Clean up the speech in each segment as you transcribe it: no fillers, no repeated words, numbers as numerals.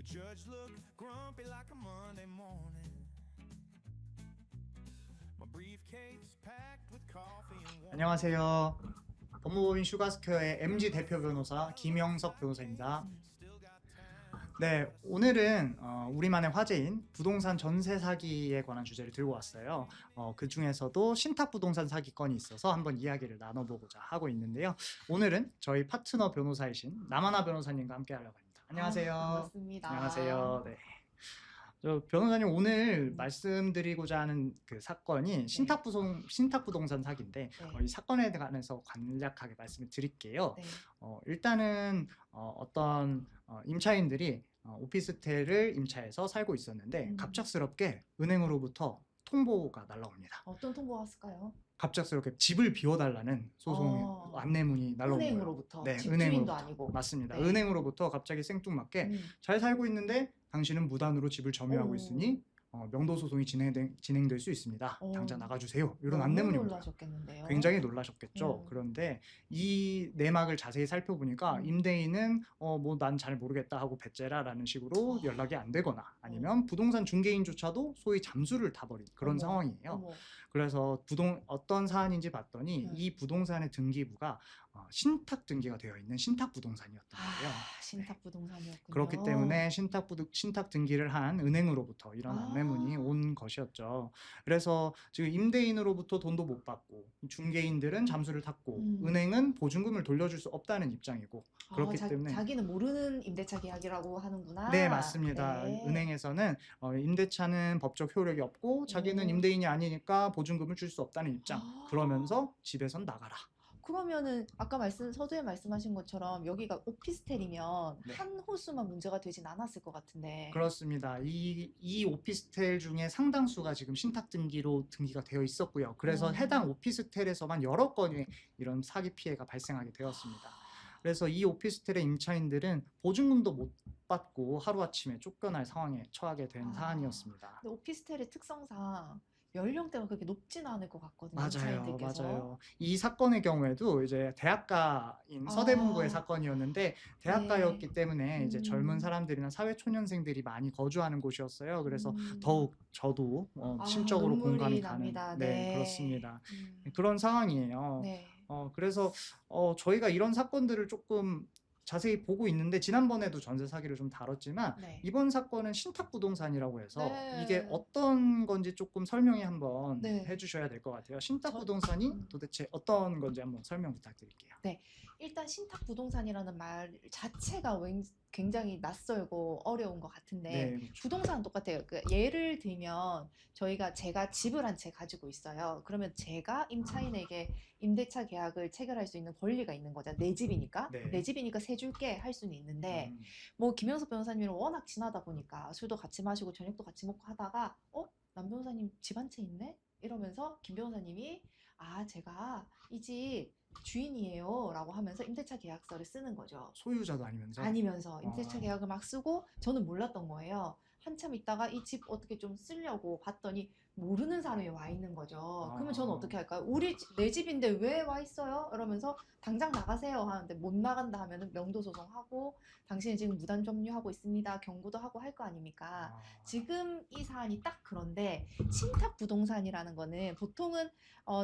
judge looked grumpy like a Monday morning. My briefcase packed with coffee and water. 안녕하세요. 법무법인 슈가스퀘어의 MG 대표 변호사 김영석 변호사입니다. 네, 오늘은 우리만의 화제인 부동산 전세 사기에 관한 주제를 들고 왔어요. 그 중에서도 신탁 부동산 사기건이 있어서 한번 이야기를 나눠보고자 하고 있는데요. 오늘은 저희 파트너 변호사이신 남하나 변호사님과 함께 하려고 합니다. 안녕하세요. 반갑습니다. 안녕하세요. 네. 저 변호사님 오늘 말씀드리고자 하는 그 사건이 신탁 부동산 사기인데 네. 이 사건에 관해서 간략하게 말씀을 드릴게요. 네. 일단은 어떤 임차인들이 오피스텔을 임차해서 살고 있었는데 갑작스럽게 은행으로부터 통보가 날라옵니다. 어떤 통보가 왔을까요? 갑작스럽게 집을 비워달라는 소송 안내문이 날라온 거예요. 은행으로부터. 네, 집주인도 은행으로부터. 아니고. 맞습니다. 네. 은행으로부터 갑자기 생뚱맞게 잘 살고 있는데 당신은 무단으로 집을 점유하고 있으니 명도 소송이 진행될 수 있습니다. 당장 나가주세요. 이런 안내문이 옵니다. 놀라셨겠는데요. 굉장히 놀라셨겠죠. 그런데 이 내막을 자세히 살펴보니까 임대인은 뭐 난 잘 모르겠다 하고 배째라라는 식으로 연락이 안 되거나 아니면 부동산 중개인조차도 소위 잠수를 타버린 그런 상황이에요. 어머. 그래서 어떤 사안인지 봤더니 이 부동산의 등기부가 신탁 등기가 되어 있는 신탁 부동산이었던 거예요. 신탁 부동산이었군요. 그렇기 때문에 신탁 등기를 한 은행으로부터 이런 안내문이 온 것이었죠. 그래서 지금 임대인으로부터 돈도 못 받고 중개인들은 잠수를 탔고 은행은 보증금을 돌려줄 수 없다는 입장이고 그렇기 때문에 자기는 모르는 임대차 계약이라고 하는구나. 네, 맞습니다. 네. 은행에서는 임대차는 법적 효력이 없고 자기는 임대인이 아니니까 보증금을 줄 수 없다는 입장. 그러면서 집에선 나가라. 그러면은 아까 서두에 말씀하신 것처럼 여기가 오피스텔이면 한 호수만 문제가 되진 않았을 것 같은데. 그렇습니다. 이 오피스텔 중에 상당수가 지금 신탁 등기로 등기가 되어 있었고요. 그래서 해당 오피스텔에서만 여러 건의 이런 사기 피해가 발생하게 되었습니다. 그래서 이 오피스텔의 임차인들은 보증금도 못 받고 하루아침에 쫓겨날 상황에 처하게 된 사안이었습니다. 근데 오피스텔의 특성상 연령대가 그렇게 높지는 않을 것 같거든요. 맞아요, 임차인들께서. 맞아요. 이 사건의 경우에도 이제 대학가인 서대문구의 사건이었는데 대학가였기 때문에 이제 젊은 사람들이나 사회초년생들이 많이 거주하는 곳이었어요. 그래서 더욱 저도 심적으로 눈물이 공감이 가는 납니다. 네, 그렇습니다. 그런 상황이에요. 네. 그래서 저희가 이런 사건들을 조금 자세히 보고 있는데 지난번에도 전세 사기를 좀 다뤘지만 이번 사건은 신탁 부동산이라고 해서 이게 어떤 건지 조금 설명이 한번 해주셔야 될 것 같아요. 신탁 부동산이 도대체 어떤 건지 한번 설명 부탁드릴게요. 네, 일단 신탁 부동산이라는 말 자체가 굉장히 낯설고 어려운 것 같은데 그렇죠. 부동산은 똑같아요. 예를 들면 제가 집을 한 채 가지고 있어요. 그러면 제가 임차인에게 임대차 계약을 체결할 수 있는 권리가 있는 거죠. 내 집이니까. 내 집이니까 세 줄게 할 수는 있는데 뭐 김영석 변호사님은 워낙 친하다 보니까 술도 같이 마시고 저녁도 같이 먹고 하다가 남 변호사님 집 한 채 있네? 이러면서 김 변호사님이 제가 이 집 주인이에요 라고 하면서 임대차 계약서를 쓰는 거죠. 소유자도 아니면서 임대차 계약을 막 쓰고 저는 몰랐던 거예요. 한참 있다가 이 집 어떻게 좀 쓰려고 봤더니 모르는 사람이 와 있는 거죠. 그러면 저는 어떻게 할까요? 내 집인데 왜 와 있어요? 이러면서 당장 나가세요 하는데 못 나간다 하면은 명도 소송하고 당신이 지금 무단 점유하고 있습니다. 경고도 하고 할 거 아닙니까? 지금 이 사안이 딱 그런데 신탁 부동산이라는 거는 보통은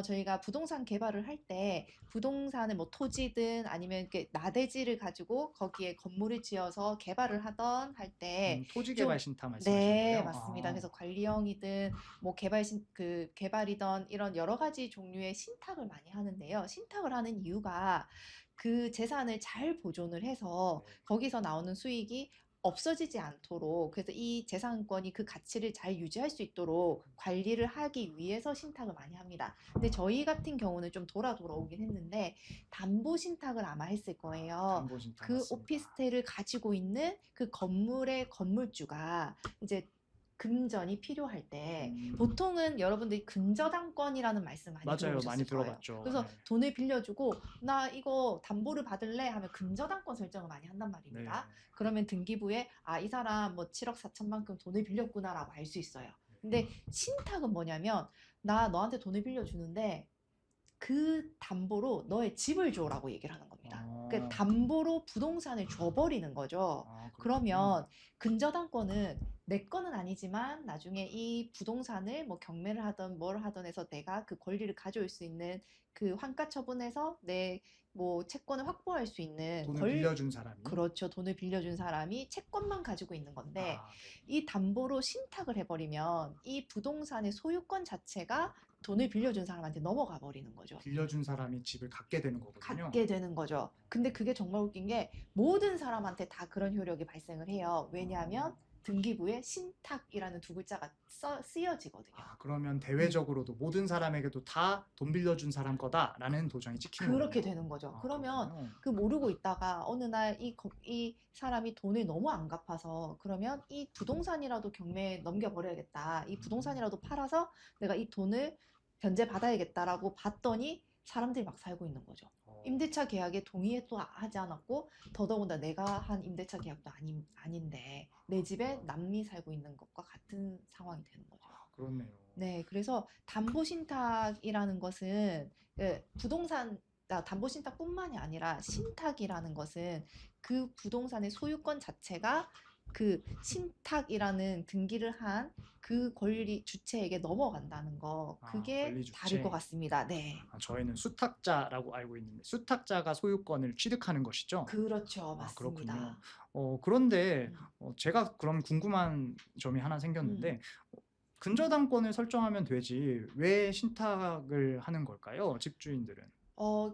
저희가 부동산 개발을 할 때 부동산을 뭐 토지든 아니면 이렇게 나대지를 가지고 거기에 건물을 지어서 개발을 하던 할 때 토지 개발 신탁 말씀하시는 네, 거예요? 맞습니다. 그래서 관리형이든 뭐 개발이던 이런 여러 가지 종류의 신탁을 많이 하는데요. 신탁을 하는 이유가 그 재산을 잘 보존을 해서 거기서 나오는 수익이 없어지지 않도록 그래서 이 재산권이 그 가치를 잘 유지할 수 있도록 관리를 하기 위해서 신탁을 많이 합니다. 근데 저희 같은 경우는 좀 돌아오긴 했는데 담보 신탁을 아마 했을 거예요. 그 맞습니다. 오피스텔을 가지고 있는 그 건물의 건물주가 이제 금전이 필요할 때 보통은 여러분들이 근저당권이라는 말씀 많이 맞아요. 들어보셨을 많이 거예요. 들어봤죠. 그래서 돈을 빌려주고 나 이거 담보를 받을래 하면 근저당권 설정을 많이 한단 말입니다. 그러면 등기부에 이 사람 뭐 7억 4천만큼 돈을 빌렸구나라고 알 수 있어요. 근데 신탁은 뭐냐면 나 너한테 돈을 빌려주는데 그 담보로 너의 집을 줘라고 얘기를 하는 겁니다. 어. 그러니까 담보로 부동산을 줘버리는 거죠. 아, 그렇군요. 그러면 근저당권은 내 거는 아니지만 나중에 이 부동산을 뭐 경매를 하던 뭘 하던 해서 내가 그 권리를 가져올 수 있는 그 환가 처분해서 내 뭐 채권을 확보할 수 있는 돈을 빌려준 사람이. 그렇죠. 돈을 빌려준 사람이 채권만 가지고 있는 건데 아, 네. 이 담보로 신탁을 해버리면 이 부동산의 소유권 자체가 돈을 빌려준 사람한테 넘어가 버리는 거죠. 빌려준 사람이 집을 갖게 되는 거거든요. 갖게 되는 거죠. 근데 그게 정말 웃긴 게 모든 사람한테 다 그런 효력이 발생을 해요. 왜냐하면 등기부에 신탁이라는 두 글자가 쓰여지거든요. 아, 그러면 대외적으로도 모든 사람에게도 다 돈 빌려준 사람 거다라는 도장이 찍히는 그렇게 거군요. 되는 거죠. 아, 그러면 그렇군요. 그 모르고 있다가 어느 날 이 사람이 돈을 너무 안 갚아서 그러면 이 부동산이라도 경매에 넘겨버려야겠다. 이 부동산이라도 팔아서 내가 이 돈을 변제 받아야겠다라고 봤더니 사람들이 막 살고 있는 거죠. 임대차 계약에 동의도 하지 않았고 더더군다나 내가 한 임대차 계약도 아닌데 내 집에 남이 살고 있는 것과 같은 상황이 되는 거죠. 아, 그렇네요. 네, 그래서 담보신탁이라는 것은 부동산 담보신탁뿐만이 아니라 신탁이라는 것은 그 부동산의 소유권 자체가 그 신탁이라는 등기를 한 그 권리 주체에게 넘어간다는 거 아, 그게 권리 주체. 다를 것 같습니다. 네, 아, 저희는 수탁자라고 알고 있는데 수탁자가 소유권을 취득하는 것이죠. 그렇죠, 아, 그렇군요. 맞습니다. 그런데 음. 제가 그럼 궁금한 점이 하나 생겼는데 근저당권을 설정하면 되지 왜 신탁을 하는 걸까요? 집주인들은.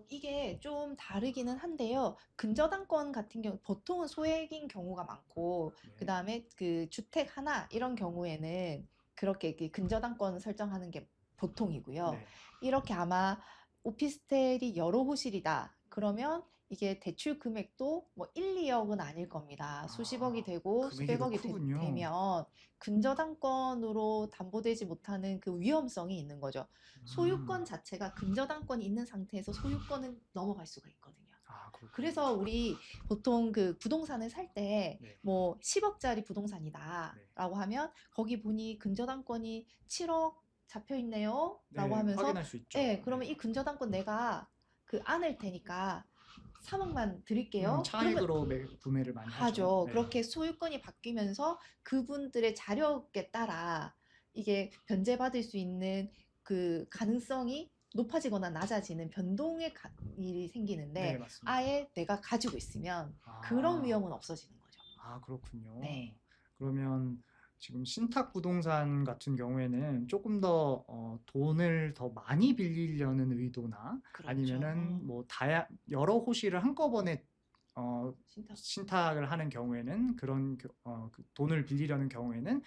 이게 좀 다르기는 한데요. 근저당권 같은 경우 보통은 소액인 경우가 많고 네. 그다음에 그 주택 하나 이런 경우에는 그렇게 그 근저당권 설정하는 게 보통이고요. 네. 이렇게 아마 오피스텔이 여러 호실이다. 그러면 이게 대출 금액도 뭐 1, 2억은 아닐 겁니다. 수십억이 되고 금액이 더 수백억이 크군요. 되면 근저당권으로 담보되지 못하는 그 위험성이 있는 거죠. 소유권 자체가 근저당권이 있는 상태에서 소유권은 넘어갈 수가 있거든요. 아, 그렇군요. 그래서 우리 보통 그 부동산을 살 때 네. 뭐 10억짜리 부동산이다라고 하면 거기 보니 근저당권이 7억 잡혀 있네요. 네, 라고 하면서 확인할 수 있죠. 네, 그러면 이 근저당권 내가 그 안을 테니까 3억만 드릴게요. 그러면 차익으로 구매를 많이 하죠. 하죠. 네. 그렇게 소유권이 바뀌면서 그분들의 자력에 따라 이게 변제받을 수 있는 그 가능성이 높아지거나 낮아지는 변동의 일이 생기는데 네, 맞습니다. 아예 내가 가지고 있으면 그런 위험은 없어지는 거죠. 아, 그렇군요. 네. 그러면 지금 신탁 부동산 같은 경우에는 조금 더 돈을 더 많이 빌리려는 의도나 그렇죠. 아니면은 뭐 여러 호실을 한꺼번에 신탁. 신탁을 하는 경우에는 그런 그 돈을 빌리려는 경우에는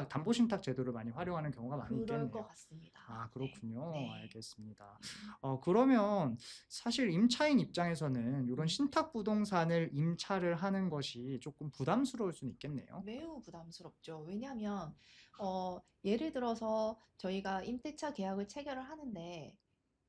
담보 신탁 제도를 많이 활용하는 경우가 많이 그럴 있겠네요. 것 같습니다. 아, 그렇군요. 네. 알겠습니다. 그러면 사실 임차인 입장에서는 이런 신탁 부동산을 임차를 하는 것이 조금 부담스러울 수는 있겠네요. 매우 부담스럽죠. 왜냐하면 예를 들어서 저희가 임대차 계약을 체결을 하는데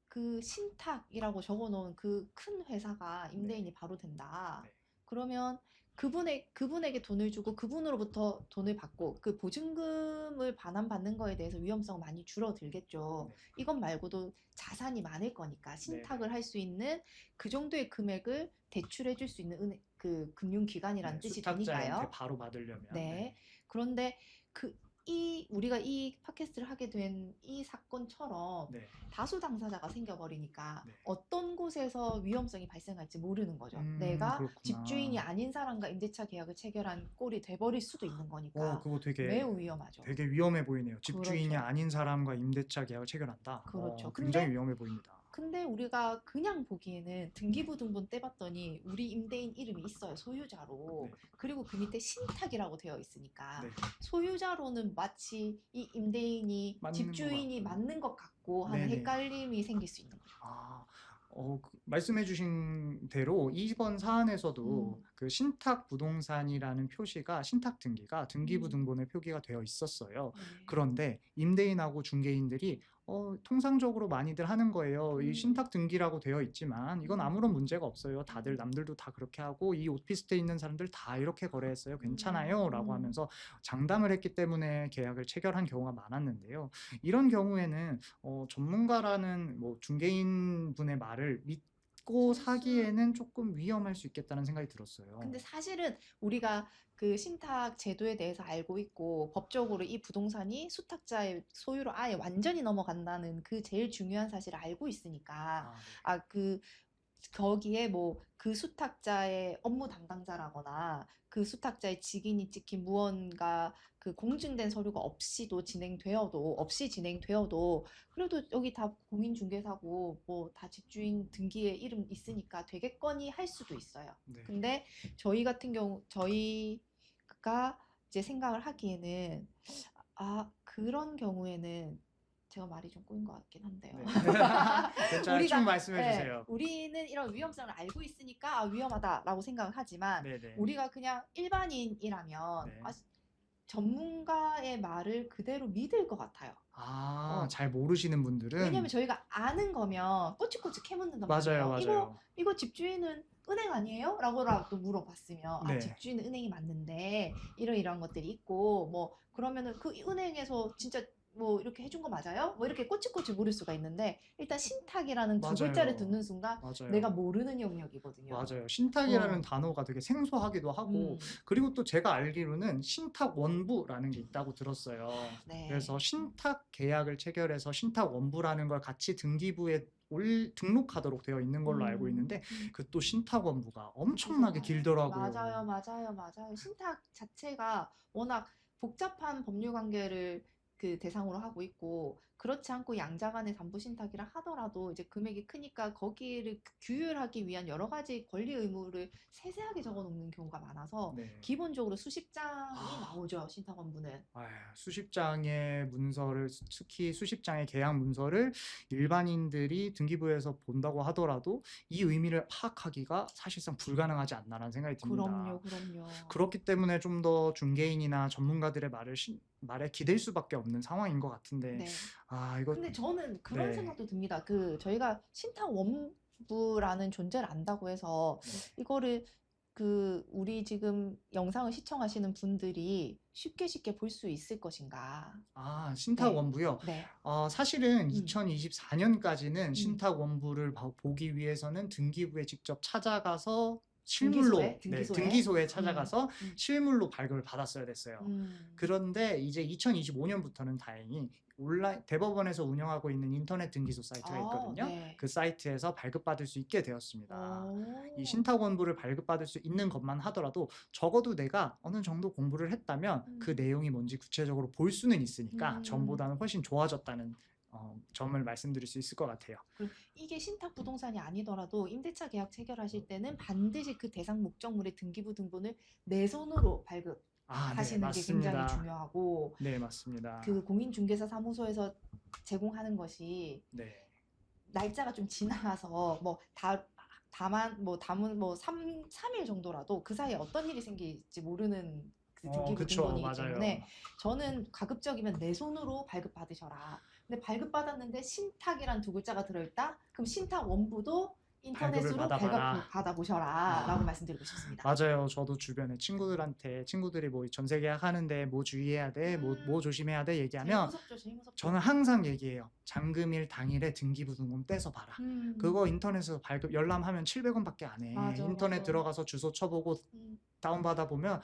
그 신탁이라고 적어놓은 그 큰 회사가 임대인이 바로 된다. 네. 그러면 그분에게 돈을 주고 그분으로부터 돈을 받고 그 보증금을 반환받는 거에 대해서 위험성 많이 줄어들겠죠. 네. 이것 말고도 자산이 많을 거니까 신탁을 할 수 있는 그 정도의 금액을 대출해 줄 수 있는 그 금융기관이라는 뜻이 수탁자한테 되니까요. 바로 받으려면. 네. 그런데 우리가 이 팟캐스트를 하게 된 이 사건처럼 네. 다수 당사자가 생겨버리니까 네. 어떤 곳에서 위험성이 발생할지 모르는 거죠. 내가 그렇구나. 집주인이 아닌 사람과 임대차 계약을 체결한 꼴이 돼버릴 수도 있는 거니까 그거 되게 매우 위험하죠. 되게 위험해 보이네요. 집주인이 그렇죠. 아닌 사람과 임대차 계약을 체결한다. 그렇죠. 굉장히 위험해 보입니다. 근데 우리가 그냥 보기에는 등기부 등본 떼봤더니 우리 임대인 이름이 있어요. 소유자로. 네. 그리고 그 밑에 신탁이라고 되어 있으니까 네. 소유자로는 마치 이 임대인이 맞는 집주인이 것 같고. 맞는 것 같고 하는 네네. 헷갈림이 생길 수 있는 거죠. 말씀해주신 대로 이번 사안에서도 음. 그 신탁 부동산이라는 표시가 신탁 등기가 등기부 등본에 표기가 되어 있었어요. 네. 그런데 임대인하고 중개인들이 통상적으로 많이들 하는 거예요. 이 신탁 등기라고 되어 있지만 이건 아무런 문제가 없어요. 다들 남들도 다 그렇게 하고 이 오피스텔에 있는 사람들 다 이렇게 거래했어요. 괜찮아요.라고 하면서 장담을 했기 때문에 계약을 체결한 경우가 많았는데요. 이런 경우에는 전문가라는 뭐 중개인 분의 말을 믿고 사기에는 조금 위험할 수 있겠다는 생각이 들었어요. 근데 사실은 우리가 그 신탁 제도에 대해서 알고 있고 법적으로 이 부동산이 수탁자의 소유로 아예 완전히 넘어간다는 그 제일 중요한 사실을 알고 있으니까 그 거기에 뭐 그 수탁자의 업무 담당자라거나 그 수탁자의 직인이 찍힌 무언가 그 공증된 서류가 없이 진행되어도 그래도 여기 다 공인중개사고 뭐 다 집주인 등기에 이름 있으니까 되겠거니 할 수도 있어요. 네. 근데 저희 같은 경우 저희가 이제 생각을 하기에는 그런 경우에는 제가 말이 좀 꼬인 것 같긴 한데요. 네. 괜찮아요. 쭉 말씀해 주세요. 우리는 이런 위험성을 알고 있으니까 위험하다라고 생각을 하지만 네네. 우리가 그냥 일반인이라면 네. 전문가의 말을 그대로 믿을 것 같아요. 잘 모르시는 분들은 왜냐면 저희가 아는 거면 꼬치꼬치 캐묻는단 맞아요, 말이에요. 맞아요. 이거 집주인은 은행 아니에요? 라고라도 물어봤으면 네. 집주인은 은행이 맞는데 이러이러한 것들이 있고 뭐 그러면은 그 은행에서 진짜 뭐 이렇게 해준 거 맞아요? 뭐 이렇게 꼬치꼬치 물을 수가 있는데 일단 신탁이라는 두 맞아요. 글자를 듣는 순간 맞아요. 내가 모르는 영역이거든요. 맞아요. 신탁이라는 단어가 되게 생소하기도 하고 그리고 또 제가 알기로는 신탁 원부라는 게 있다고 들었어요. 네. 그래서 신탁 계약을 체결해서 신탁 원부라는 걸 같이 등기부에 등록하도록 되어 있는 걸로 알고 있는데 그 또 신탁 원부가 엄청나게 길더라고요. 맞아요. 신탁 자체가 워낙 복잡한 법률 관계를 그 대상으로 하고 있고 그렇지 않고 양자 간의 담보 신탁이라 하더라도 이제 금액이 크니까 거기를 규율하기 위한 여러 가지 권리 의무를 세세하게 적어 놓는 경우가 많아서 네. 기본적으로 수십 장이 나오죠. 신탁 원부는. 수십 장의 문서를 특히 수십 장의 계약 문서를 일반인들이 등기부에서 본다고 하더라도 이 의미를 파악하기가 사실상 불가능하지 않나라는 생각이 듭니다. 그럼요. 그렇기 때문에 좀 더 중개인이나 전문가들의 말에 기댈 수밖에 없는 상황인 것 같은데 네. 이거 근데 저는 그런 네. 생각도 듭니다. 저희가 신탁 원부라는 존재를 안다고 해서 이거를 우리 지금 영상을 시청하시는 분들이 쉽게 볼 수 있을 것인가? 신탁 네. 원부요? 네. 사실은 2024년까지는 음. 신탁 원부를 보기 위해서는 등기부에 직접 찾아가서 실물로 등기소에 찾아가서 실물로 발급을 받았어야 됐어요. 그런데 이제 2025년부터는 다행히 온라인 대법원에서 운영하고 있는 인터넷 등기소 사이트가 있거든요. 네. 그 사이트에서 발급받을 수 있게 되었습니다. 이 신탁 원부를 발급받을 수 있는 것만 하더라도 적어도 내가 어느 정도 공부를 했다면 그 내용이 뭔지 구체적으로 볼 수는 있으니까 전보다는 훨씬 좋아졌다는 점을 말씀드릴 수 있을 것 같아요. 이게 신탁 부동산이 아니더라도 임대차 계약 체결하실 때는 반드시 그 대상 목적물의 등기부 등본을 내 손으로 발급하시는 게 굉장히 중요하고 네, 맞습니다. 그 공인중개사 사무소에서 제공하는 것이 날짜가 좀 지나가서 담은 3일 정도라도 그 사이에 어떤 일이 생길지 모르는 그 등기부 등본이기 때문에 저는 가급적이면 내 손으로 발급받으셔라. 근데 발급받았는데 신탁이란 두 글자가 들어있다? 그럼 신탁 원부도 인터넷으로 받아보셔라 라고 말씀드리고 싶습니다. 맞아요. 저도 주변에 친구들이 뭐 전세 계약하는데 뭐 주의해야 돼, 뭐 조심해야 돼 얘기하면 제일 무섭죠. 저는 항상 얘기해요. 잔금일 당일에 등기부 등본 떼서 봐라. 그거 인터넷에서 발급 열람하면 700원밖에 안 해. 인터넷 들어가서 주소 쳐보고 다운받아 보면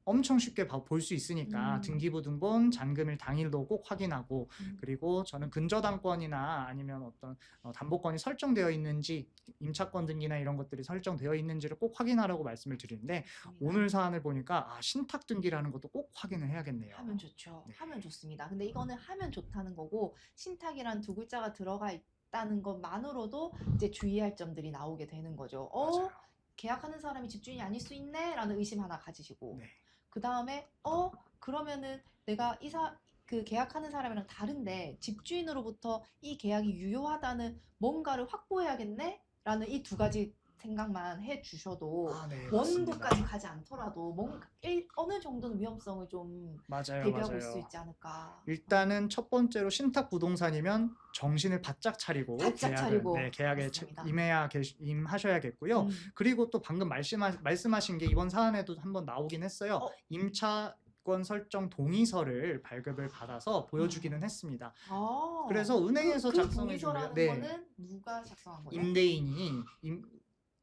엄청 쉽게 볼 수 있으니까 등기부 등본 잔금일 당일도 꼭 확인하고 그리고 저는 근저당권이나 아니면 어떤 담보권이 설정되어 있는지 임차권 등기나 이런 것들이 설정되어 있는지를 꼭 확인하라고 말씀을 드리는데 오늘 사안을 보니까 신탁 등기라는 것도 꼭 확인을 해야겠네요. 하면 좋죠. 하면 좋습니다. 근데 이거는 하면 좋다는 거고 신탁이란 두 글자가 들어가 있다는 것만으로도 이제 주의할 점들이 나오게 되는 거죠. 계약하는 사람이 집주인이 아닐 수 있네? 라는 의심 하나 가지시고 그 다음에 그러면은 내가 그 계약하는 사람이랑 다른데 집주인으로부터 이 계약이 유효하다는 뭔가를 확보해야겠네? 라는 이 두 가지 생각만 해주셔도 원부까지 가지 않더라도 어느 정도는 위험성을 좀 맞아요, 대비하고 있을 수 맞아요. 있지 않을까. 일단은 첫 번째로 신탁 부동산이면 정신을 바짝 차리고 바짝 차리고. 계약에 맞습니다. 임하셔야겠고요. 그리고 또 방금 말씀하신 게 이번 사안에도 한번 나오긴 했어요. 어? 임차권 설정 동의서를 발급을 받아서 보여주기는 했습니다. 아, 그래서 은행에서 그 작성해 주면 동의서라는 거는 누가 작성한 거예요?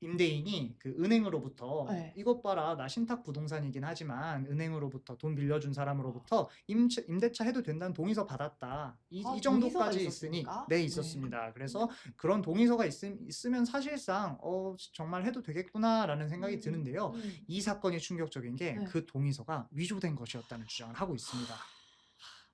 임대인이 그 은행으로부터 네. 이것 봐라, 나 신탁 부동산이긴 하지만 은행으로부터 돈 빌려준 사람으로부터 임대차 해도 된다는 동의서 받았다. 이 동의서가 정도까지 있으니 있었습니까? 네, 있었습니다. 그래서 그런 동의서가 있으면 사실상 정말 해도 되겠구나라는 생각이 드는데요. 이 사건이 충격적인 게 네. 그 동의서가 위조된 것이었다는 주장을 하고 있습니다.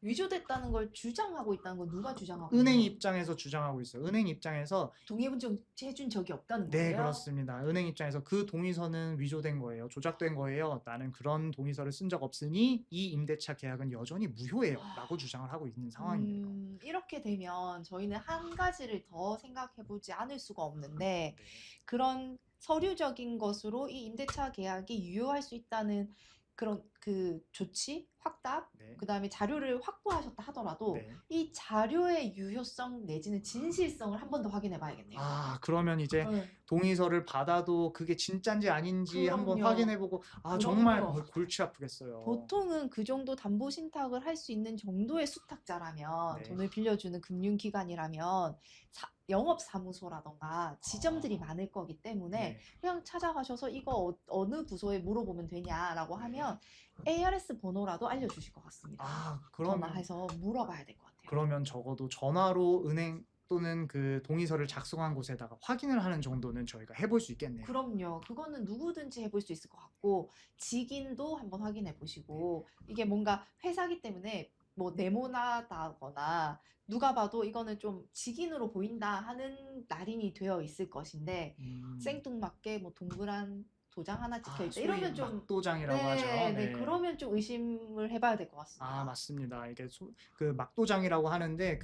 위조됐다는 걸 주장하고 있다는 건 누가 주장하고 은행 있나요? 입장에서 주장하고 있어요. 은행 입장에서 동의문정 해준 적이 없다는 네, 거예요? 그렇습니다. 은행 입장에서 그 동의서는 위조된 거예요. 조작된 거예요. 나는 그런 동의서를 쓴 적 없으니 이 임대차 계약은 여전히 무효예요. 라고 주장을 하고 있는 상황이에요. 이렇게 되면 저희는 한 가지를 더 생각해보지 않을 수가 없는데 네. 그런 서류적인 것으로 이 임대차 계약이 유효할 수 있다는 그런 그 조치, 확답, 네. 그다음에 자료를 확보하셨다 하더라도 네. 이 자료의 유효성 내지는 진실성을 한 번 더 확인해 봐야겠네요. 그러면 이제 네. 동의서를 받아도 그게 진짠지 아닌지 한번 그럼요. 확인해보고 정말 그럼요. 골치 아프겠어요. 보통은 그 정도 담보 신탁을 할 수 있는 정도의 수탁자라면, 네. 돈을 빌려주는 금융기관이라면 영업사무소라던가 지점들이 많을 거기 때문에 네. 그냥 찾아가셔서 이거 어느 부서에 물어보면 되냐라고 하면 ARS 번호라도 알려주실 것 같습니다. 그러면 전화해서 물어봐야 될 것 같아요. 그러면 적어도 전화로 은행 또는 그 동의서를 작성한 곳에다가 확인을 하는 정도는 저희가 해볼 수 있겠네요. 그럼요. 그거는 누구든지 해볼 수 있을 것 같고, 직인도 한번 확인해 보시고, 이게 뭔가 회사기 때문에 뭐 네모나다거나 누가 봐도 이거는 좀 직인으로 보인다 하는 날인이 되어 있을 것인데, 생뚱맞게 뭐 동그란 도장 하나 찍혀 있다 소위 이러면 좀 막도장이라고 하죠. 네, 그러면 좀 의심을 해봐야 될 것 같습니다. 맞습니다. 이게 그 막도장이라고 하는데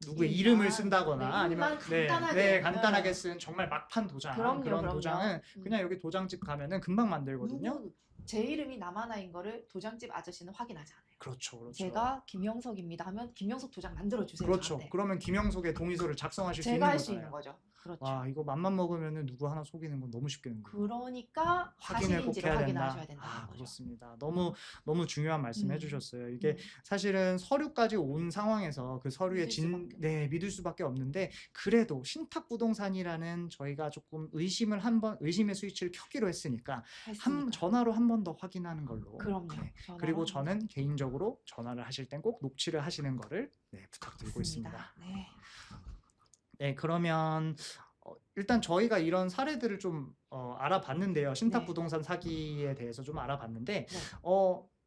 누구의 이름만, 이름을 쓴다거나 네, 아니면 이름만 간단하게. 간단하게 쓴 정말 막판 도장, 그럼요, 그런 그럼요. 도장은 그냥 여기 도장집 가면은 금방 만들거든요. 제 이름이 남하나인 거를 도장집 아저씨는 확인하지 않아요. 그렇죠. 제가 김영석입니다 하면 김영석 도장 만들어 주세요. 그렇죠. 저한테. 그러면 김영석의 동의서를 작성하실 수 있는 제가 거잖아요. 할 수 있는 거죠. 그렇죠. 이거 맘만 먹으면은 누구 하나 속이는 건 너무 쉽겠는데. 그러니까 확인을 꼭 사실인지를 해야 확인하셔야 된다. 된다는 거죠. 그렇습니다. 너무 중요한 말씀 해주셨어요. 이게 음. 사실은 서류까지 온 상황에서 그 서류에 믿을 수밖에 없는데, 그래도 신탁 부동산이라는 저희가 조금 의심의 스위치를 켜기로 했으니까 전화로 한 번 더 확인하는 걸로. 그럼요. 그리고 저는 개인적으로 전화를 하실 땐 꼭 녹취를 하시는 거를 부탁드리고 맞습니다. 있습니다. 네. 네, 그러면 일단 저희가 이런 사례들을 좀 알아봤는데요. 신탁 네. 부동산 사기에 대해서 좀 알아봤는데, 네.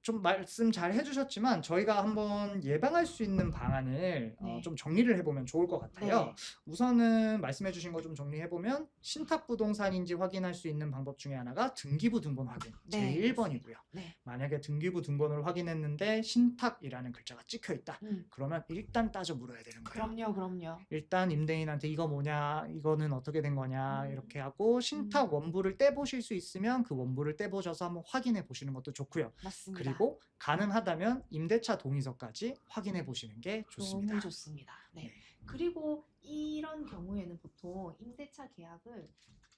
좀 말씀 잘 해주셨지만 저희가 한번 예방할 수 있는 방안을 네. 좀 정리를 해보면 좋을 것 같아요. 네. 우선은 말씀해주신 거 좀 정리해보면, 신탁 부동산인지 확인할 수 있는 방법 중에 하나가 등기부 등본 확인, 네, 제 1번이고요. 네. 만약에 등기부 등본을 확인했는데 신탁이라는 글자가 찍혀 있다. 그러면 일단 따져 물어야 되는 거예요. 그럼요. 일단 임대인한테 이거 뭐냐, 이거는 어떻게 된 거냐 이렇게 하고, 신탁 원부를 떼보실 수 있으면 그 원부를 떼보셔서 한번 확인해 보시는 것도 좋고요. 맞습니다. 그리고 가능하다면 임대차 동의서까지 확인해 보시는 게 좋습니다. 너무 좋습니다. 네. 그리고 이런 경우에는 보통 임대차 계약을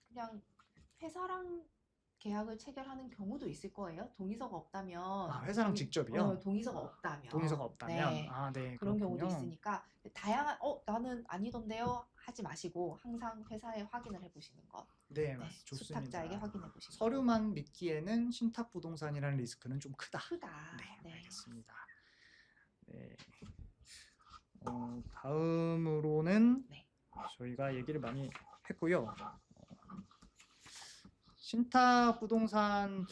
그냥 회사랑 계약을 체결하는 경우도 있을 거예요. 동의서가 없다면. 회사랑 직접이요? 동의서가 없다면. 동의서가 없다면. 네. 그런 그런 경우도 있으니까 다양한 나는 아니던데요 하지 마시고 항상 회사에 확인을 해보시는 것. 네, 좋습니다. 수탁자에게 확인해 보시는 서류만 믿기에는 신탁 부동산이라는 리스크는 좀 크다. 네. 알겠습니다. 네. 다음으로는 저희가 얘기를 많이 했고요. 신탁 부동산,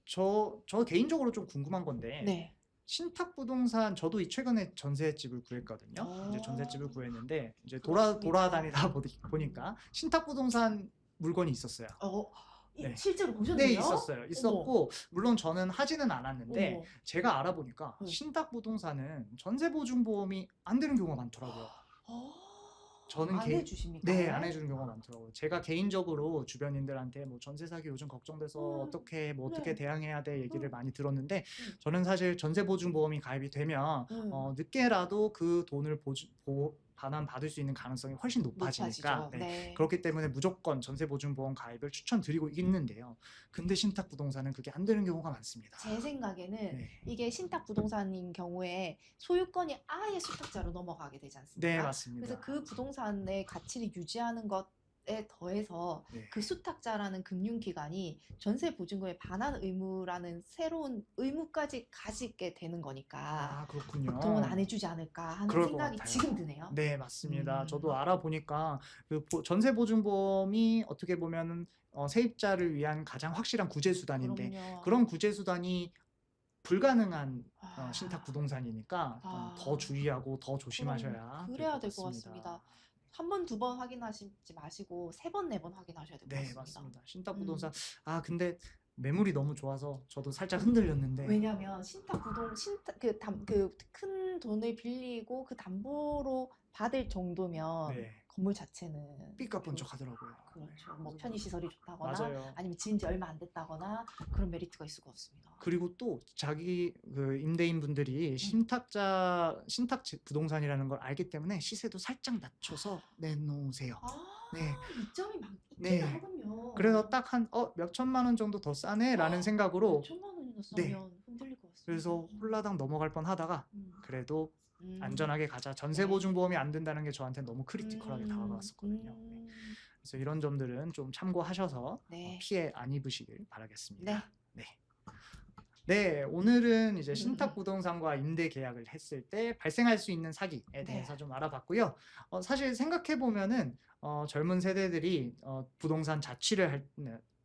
저 개인적으로 좀 궁금한 건데, 신탁 부동산, 저도 최근에 전셋집을 구했거든요. 이제 전셋집을 구했는데 이제 돌아다니다 보니까 신탁 부동산 물건이 있었어요. 실제로 보셨나요? 네, 있었고, 물론 저는 하지는 않았는데 제가 알아보니까 신탁 부동산은 전세 보증 보험이 안 되는 경우가 많더라고요. 저는 안 해주십니까? 네, 안 해주는 경우가 많더라고요. 제가 개인적으로 주변인들한테 뭐 전세 사기 요즘 걱정돼서 어떻게 네. 대항해야 돼 얘기를 많이 들었는데 음. 저는 사실 전세 보증 보험이 가입이 되면 늦게라도 그 돈을 반환 받을 수 있는 가능성이 훨씬 높아지니까 높아지죠. 네. 그렇기 때문에 무조건 전세 보증 보험 가입을 추천드리고 있는데요. 근데 신탁 부동산은 그게 안 되는 경우가 많습니다. 제 생각에는 네. 이게 신탁 부동산인 경우에 소유권이 아예 수탁자로 넘어가게 되지 않습니까? 네, 맞습니다. 그래서 그 부동산의 가치를 유지하는 것에 더해서 네. 그 수탁자라는 금융기관이 전세 보증금에 반환 의무라는 새로운 의무까지 가지게 되는 거니까 아, 그렇군요. 보통은 안 해주지 않을까 하는 그럴 것 생각이 같아요. 지금 드네요. 네, 맞습니다. 음. 저도 알아보니까 그 전세 보증 보험이 어떻게 보면은 세입자를 위한 가장 확실한 구제 수단인데 그럼요. 그런 구제 수단이 불가능한 아. 신탁 부동산이니까 아. 더 주의하고 더 조심하셔야 그래야 될 될 것 같습니다. 같습니다. 한 번, 두 번 확인하시지 마시고 세 번, 네 번 확인하셔야 될 것 네, 같습니다. 맞습니다. 신탁 부동산 근데 매물이 너무 좋아서 저도 살짝 흔들렸는데 왜냐하면 신탁 그 큰 돈을 빌리고 그 담보로 받을 정도면 네, 건물 자체는 삐까뻔쩍하더라고요. 그렇죠. 뭐 편의 시설이 좋다거나 맞아요. 아니면 지은 지 얼마 안 됐다거나 그런 메리트가 있을 것 같습니다. 그리고 또 자기 그 임대인 분들이 신탁 부동산이라는 걸 알기 때문에 시세도 살짝 낮춰서 내놓으세요. 네. 이점이 있긴 네. 하군요. 그래서 딱 한 몇 천만 원 정도 더 싸네라는 생각으로 천만 원이나 네. 싸면 흔들릴 것 같습니다. 그래서 홀라당 넘어갈 뻔하다가 그래도 안전하게 가자. 전세 네. 보증 보험이 안 된다는 게 저한테 너무 크리티컬하게 다가왔었거든요. 네. 그래서 이런 점들은 좀 참고하셔서 네. 피해 안 입으시길 바라겠습니다. 네. 네, 오늘은 이제 신탁 부동산과 임대 계약을 했을 때 발생할 수 있는 사기에 대해서 좀 알아봤고요. 사실 생각해 보면은 젊은 세대들이 부동산 자취를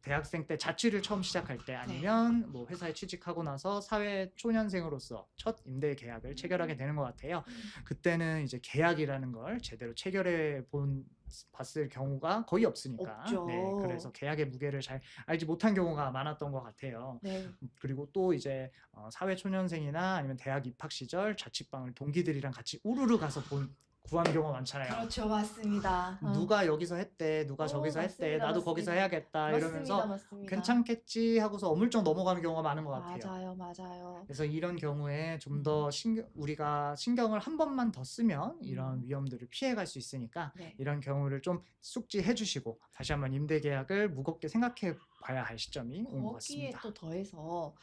대학생 때 자취를 처음 시작할 때 아니면 뭐 회사에 취직하고 나서 사회 초년생으로서 첫 임대 계약을 체결하게 되는 것 같아요. 그때는 이제 계약이라는 걸 제대로 체결해 봤을 경우가 거의 없으니까. 없죠. 네, 그래서 계약의 무게를 잘 알지 못한 경우가 많았던 것 같아요. 네. 그리고 또 이제 사회 초년생이나 아니면 대학 입학 시절 자취방을 동기들이랑 같이 우르르 가서 구한 경우가 많잖아요. 그렇죠, 맞습니다. 누가 여기서 했대, 누가 저기서 했대, 맞습니다, 나도 거기서 맞습니다. 해야겠다 이러면서 맞습니다. 괜찮겠지 하고서 어물쩍 넘어가는 경우가 많은 것 같아요. 맞아요. 그래서 이런 경우에 좀 더 우리가 신경을 한 번만 더 쓰면 이런 위험들을 피해갈 수 있으니까 네. 이런 경우를 좀 숙지해 주시고 다시 한번 임대 계약을 무겁게 생각해 봐야 할 시점이 온 것 거기에 같습니다. 또 더해서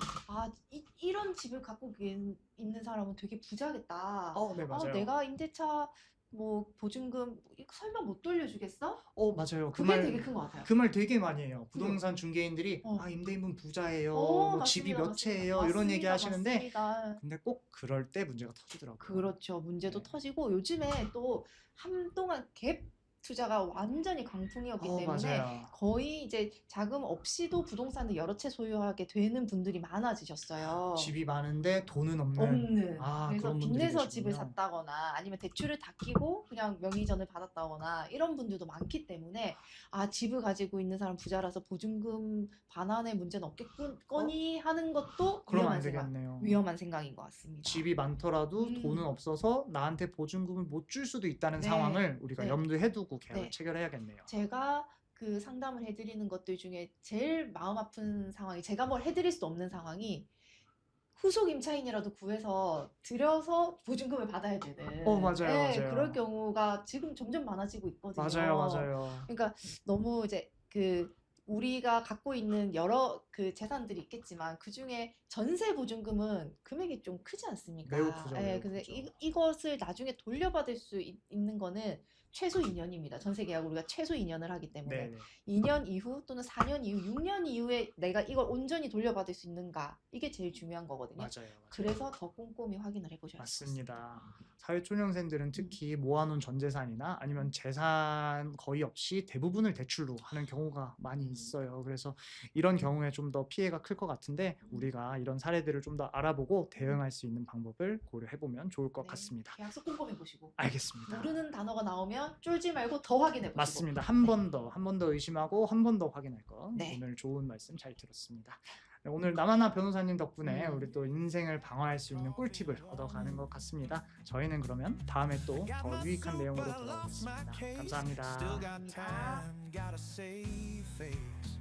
이런 집을 갖고 있는 사람은 되게 부자겠다. 네, 맞아요. 내가 임대차 뭐 보증금 이거 설마 못 돌려주겠어? 맞아요. 그게 되게 큰 것 같아요. 그 말 되게 많이 해요. 부동산 중개인들이 임대인분 부자예요. 뭐 집이 몇 채예요. 이런 얘기 하시는데 맞습니다. 근데 꼭 그럴 때 문제가 터지더라고요. 그렇죠. 문제도 네. 터지고 요즘에 또 한동안 갭 투자가 완전히 강풍이었기 때문에 맞아요. 거의 이제 자금 없이도 부동산을 여러 채 소유하게 되는 분들이 많아지셨어요. 집이 많은데 돈은 없는. 그래서 그런 분들이 빚내서 집을 계시군요. 샀다거나 아니면 대출을 다 끼고 그냥 명의전을 받았다거나 이런 분들도 많기 때문에 집을 가지고 있는 사람 부자라서 보증금 반환의 문제는 없겠거니 하는 것도 그러면 안 되겠네요. 위험한 생각인 것 같습니다. 집이 많더라도 돈은 없어서 나한테 보증금을 못 줄 수도 있다는 상황을 우리가 염두에 두고 계약을 체결해야겠네요. 제가 그 상담을 해드리는 것들 중에 제일 마음 아픈 상황이 제가 뭘 해드릴 수 없는 상황이 후속 임차인이라도 구해서 들여서 보증금을 받아야 되는 맞아요. 그럴 경우가 지금 점점 많아지고 있거든요. 맞아요. 그러니까 너무 이제 우리가 갖고 있는 여러 그 재산들이 있겠지만 그 중에 전세 보증금은 금액이 좀 크지 않습니까? 매우 크죠. 매우 그래서 크죠. 이것을 나중에 돌려받을 수 있는 거는 최소 2년입니다. 전세 계약 우리가 최소 2년을 하기 때문에 2년 이후 또는 4년 이후, 6년 이후에 내가 이걸 온전히 돌려받을 수 있는가 이게 제일 중요한 거거든요. 맞아요. 그래서 더 꼼꼼히 확인을 해보셔야 맞습니다. 됩니다. 사회초년생들은 특히 모아놓은 전재산이나 아니면 재산 거의 없이 대부분을 대출로 하는 경우가 많이 있어요. 그래서 이런 경우에 좀 더 피해가 클 것 같은데 우리가 이런 사례들을 좀 더 알아보고 대응할 수 있는 방법을 고려해보면 좋을 것 같습니다. 계약서 꼼꼼히 보시고 알겠습니다. 모르는 단어가 나오면 쫄지 말고 더 확인해보시고 맞습니다. 한 번 더 의심하고 한 번 더 확인할 것. 네. 오늘 좋은 말씀 잘 들었습니다. 네, 오늘 남하나 변호사님 덕분에 음. 우리 또 인생을 방어할 수 있는 꿀팁을 얻어가는 것 같습니다. 저희는 그러면 다음에 또 더 유익한 내용으로 돌아오겠습니다. 감사합니다. Still got time, gotta save face.